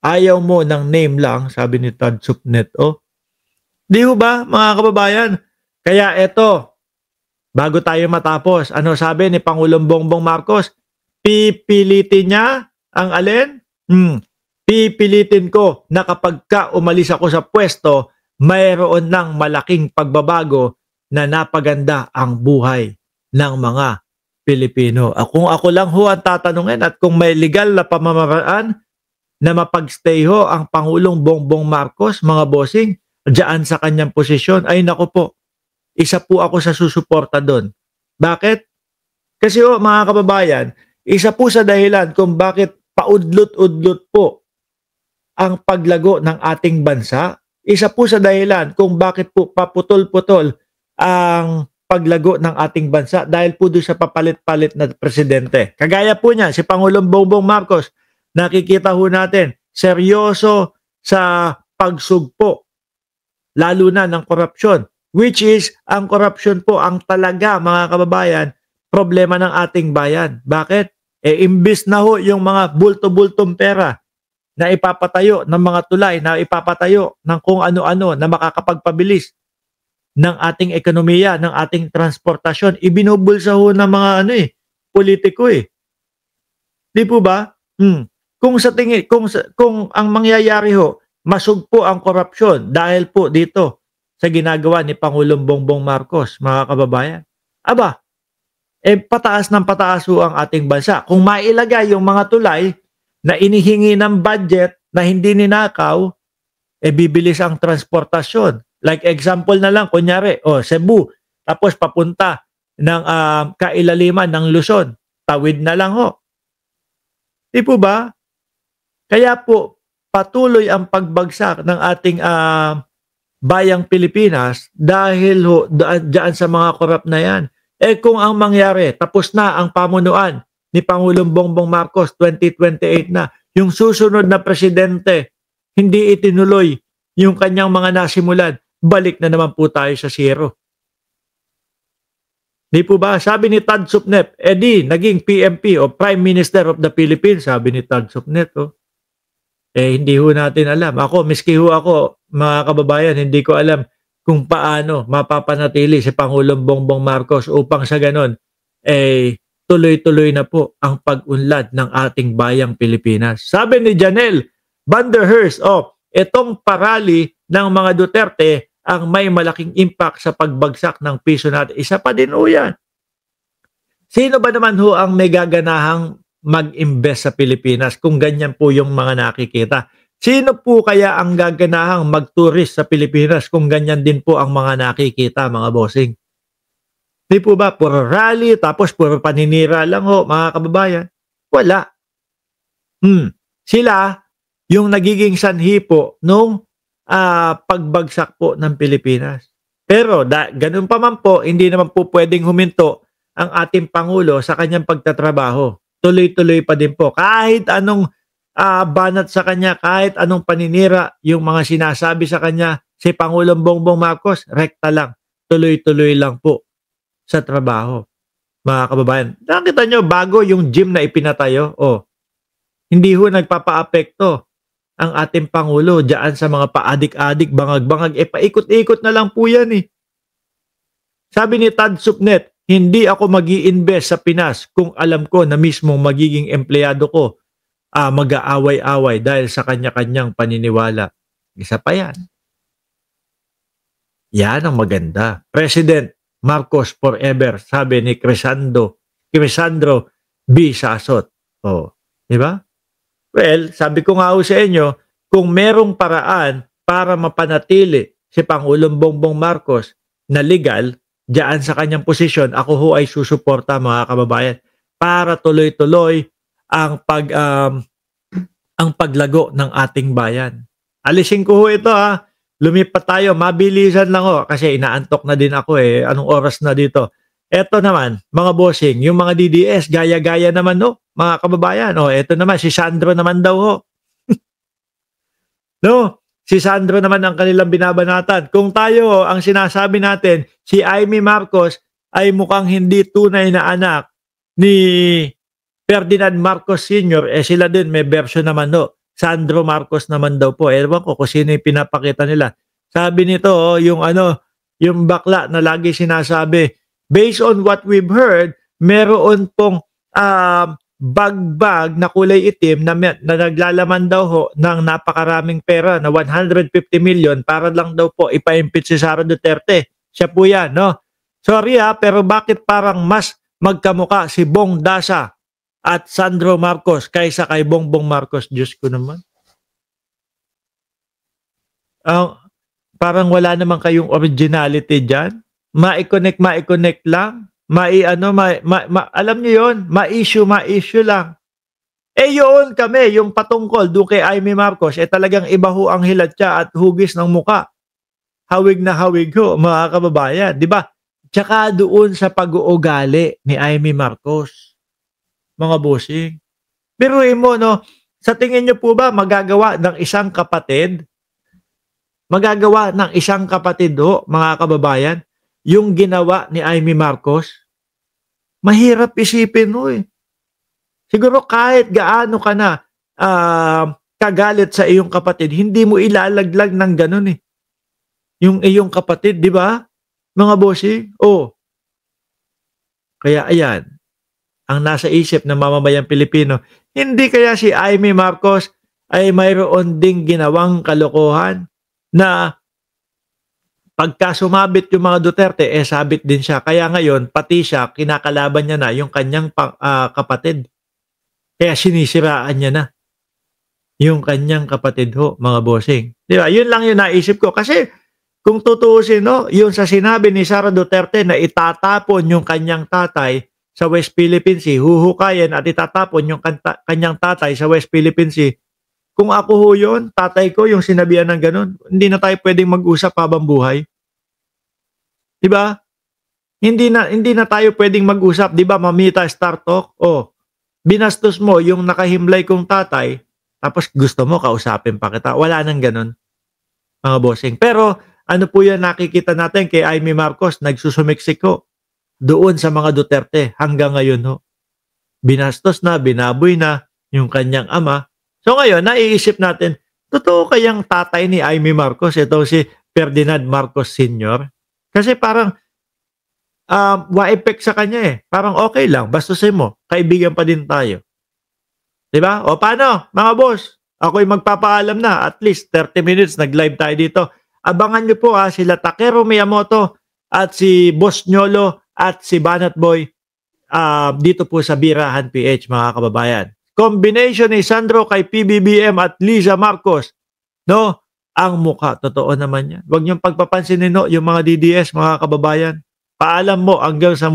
Ayaw mo ng name lang, sabi ni Todd Supnet. Oh, di ho ba, mga kababayan? Kaya eto, bago tayo matapos, ano sabi ni Pangulong Bongbong Marcos? Pipilitin niya ang alin? Pipilitin ko na kapag umalis ako sa pwesto, mayroon ng malaking pagbabago na napaganda ang buhay ng mga Pilipino. Kung ako lang ho ang tatanungin at kung may legal na pamamaraan na mapagstay ho ang Pangulong Bongbong Marcos, mga bossing, diyan sa kanyang posisyon, ay naku po, isa po ako sa susuporta doon. Bakit? Kasi ho, mga kababayan, isa po sa dahilan kung bakit paudlot-udlot po ang paglago ng ating bansa, isa po sa dahilan kung bakit po paputol-putol ang paglago ng ating bansa dahil po doon sa papalit-palit na presidente. Kagaya po niya, si Pangulong Bongbong Marcos, nakikita ho natin, seryoso sa pagsugpo, lalo na ng korupsyon, which is, ang korupsyon po ang talaga, mga kababayan, problema ng ating bayan. Bakit? Imbis na ho yung mga bulto-bultong pera na ipapatayo ng mga tulay, na ipapatayo ng kung ano-ano na makakapagpabilis ng ating ekonomiya, ng ating transportasyon, ibinubulsa ho ng mga politiko Di po ba? Kung sa tingin, kung ang mangyayari ho, masugpo ang korupsyon dahil po dito sa ginagawa ni Pangulong Bongbong Marcos, mga kababayan. Aba, pataas ng pataas ho ang ating bansa. Kung mailagay yung mga tulay na inihingi ng budget na hindi ninakaw, bibilis ang transportasyon. Like example na lang, kunyari, Cebu, tapos papunta ng kailaliman ng Luzon. Tawid na lang ho. Di po ba? Kaya po, patuloy ang pagbagsak ng ating bayang Pilipinas dahil ho, dyan sa mga korap na yan. Kung ang mangyari, tapos na ang pamunuan ni Pangulong Bongbong Marcos, 2028 na, yung susunod na presidente, hindi itinuloy yung kanyang mga nasimulan, balik na naman po tayo sa zero. Di po ba? Sabi ni Todd Supnet, naging PMP o Prime Minister of the Philippines, sabi ni Todd Supnet. Hindi ho natin alam. Ako, miski ho ako, mga kababayan, hindi ko alam kung paano mapapanatili si Pangulong Bongbong Marcos upang sa ganon, tuloy-tuloy na po ang pag-unlad ng ating bayang Pilipinas. Sabi ni Janelle Vanderhurst, itong parali ng mga Duterte ang may malaking impact sa pagbagsak ng piso natin. Isa pa din ho yan. Sino ba naman ho ang may gaganahang mag-invest sa Pilipinas kung ganyan po yung mga nakikita? Sino po kaya ang gaganahang mag-tourist sa Pilipinas kung ganyan din po ang mga nakikita, mga bossing? Di po ba? Puro rally, tapos puro paninira lang ho, mga kababayan. Wala. Sila, yung nagiging sanhi po nung pagbagsak po ng Pilipinas. Pero ganun pa man po, hindi naman po pwedeng huminto ang ating Pangulo sa kanyang pagtatrabaho. Tuloy-tuloy pa din po. Kahit anong banat sa kanya, kahit anong paninira yung mga sinasabi sa kanya, si Pangulong Bongbong Marcos, rekta lang. Tuloy-tuloy lang po sa trabaho. Mga kababayan, nakita nyo, bago yung gym na ipinatayo, hindi ho nagpapa-apekto ang ating Pangulo dyan sa mga paadik-adik, bangag-bangag, paikot-ikot na lang po yan Sabi ni Todd Supnet, hindi ako mag-i-invest sa Pinas kung alam ko na mismo magiging empleyado ko mag-aaway-away dahil sa kanya-kanyang paniniwala. Isa pa yan. Yan ang maganda. President Marcos forever, sabi ni Crisandro B. Sasot. Di ba? Well, sabi ko nga sa inyo, kung merong paraan para mapanatili si Pangulong Bongbong Marcos na legal diyan sa kanyang posisyon, ako ho ay susuporta, mga kababayan, para tuloy-tuloy ang paglago ng ating bayan. Alisin ko ho ito Lumipat tayo, mabilisan lang kasi inaantok na din ako Anong oras na dito? Eto naman, mga bossing, yung mga DDS, gaya-gaya naman mga kababayan. Eto naman, si Sandro naman daw si Sandro naman ang kanilang binabanatan. Kung tayo, ang sinasabi natin, si Amy Marcos ay mukhang hindi tunay na anak ni Ferdinand Marcos Sr., sila din may version naman Sandro Marcos naman daw po. Ewan ko kung sino yung pinapakita nila. Sabi nito, yung yung bakla na lagi sinasabi, based on what we've heard, meron pong bagbag na kulay itim na naglalaman daw ho ng napakaraming pera na 150 million para lang daw po ipa-impeach si Sara Duterte. Siya po yan, no? Sorry pero bakit parang mas magkamuka si Bong Dasa at Sandro Marcos kaysa kay Bongbong Marcos? Diyos ko naman. Parang wala naman kayong originality dyan. Ma-connect lang. Alam niyo yon, ma-issue lang. Yun kami, yung patungkol doon kay Amy Marcos, talagang iba ho ang hilatsa at hugis ng muka. Hawig na hawig ho, mga kababayan. Di ba? Tsaka doon sa pag-uugali ni Amy Marcos, mga bossing. Biruin mo, no? Sa tingin niyo po ba magagawa ng isang kapatid ho, mga kababayan, yung ginawa ni Amy Marcos? Mahirap isipin ho eh. Siguro kahit gaano ka na kagalit sa iyong kapatid, hindi mo ilalaglag ng ganun eh. Yung iyong kapatid, di ba? Mga bossing? Kaya ayan, ang nasa isip ng mamamayang Pilipino, hindi kaya si Amy Marcos ay mayroon ding ginawang kalokohan na pagka sumabit yung mga Duterte, sabit din siya. Kaya ngayon, pati siya, kinakalaban niya na yung kanyang kapatid. Kaya sinisiraan niya na yung kanyang kapatid ho, mga bossing. Di ba? Yun lang yung naisip ko. Kasi kung tutuusin, no, yung sa sinabi ni Sara Duterte na itatapon yung kanyang tatay sa West Philippine Sea, huhukayin at itatapon yung kanyang tatay sa West Philippine Sea. Kung ako ho yun, tatay ko yung sinabihan ng ganun, hindi na tayo pwedeng mag-usap habang buhay. Diba? Hindi na tayo pwedeng mag-usap. Diba, Mamita Star Talk? Binastos mo yung nakahimlay kong tatay, tapos gusto mo kausapin pa kita. Wala nang ganun, mga bossing. Pero, ano po yan nakikita natin kay Amy Marcos, nagsusumiksik ho doon sa mga Duterte hanggang ngayon ho. Binastos na, binaboy na yung kanyang ama. So ngayon, naiisip natin, totoo kayang tatay ni Amy Marcos, ito si Ferdinand Marcos Sr.? Kasi parang, wa-effect sa kanya eh. Parang okay lang, bastusin mo, kaibigan pa din tayo. Diba? O paano, mga boss? Ako'y magpapaalam na, at least 30 minutes, nag-live tayo dito. Abangan nyo po sila Takeru Miyamoto at si Boss Nyolo at si Banat Boy dito po sa Birahan PH, mga kababayan. Combination ni Sandro kay PBBM at Liza Marcos. No? Ang mukha. Totoo naman yan. Huwag niyong pagpapansinin, no, yung mga DDS, mga kababayan. Paalam mo hanggang sa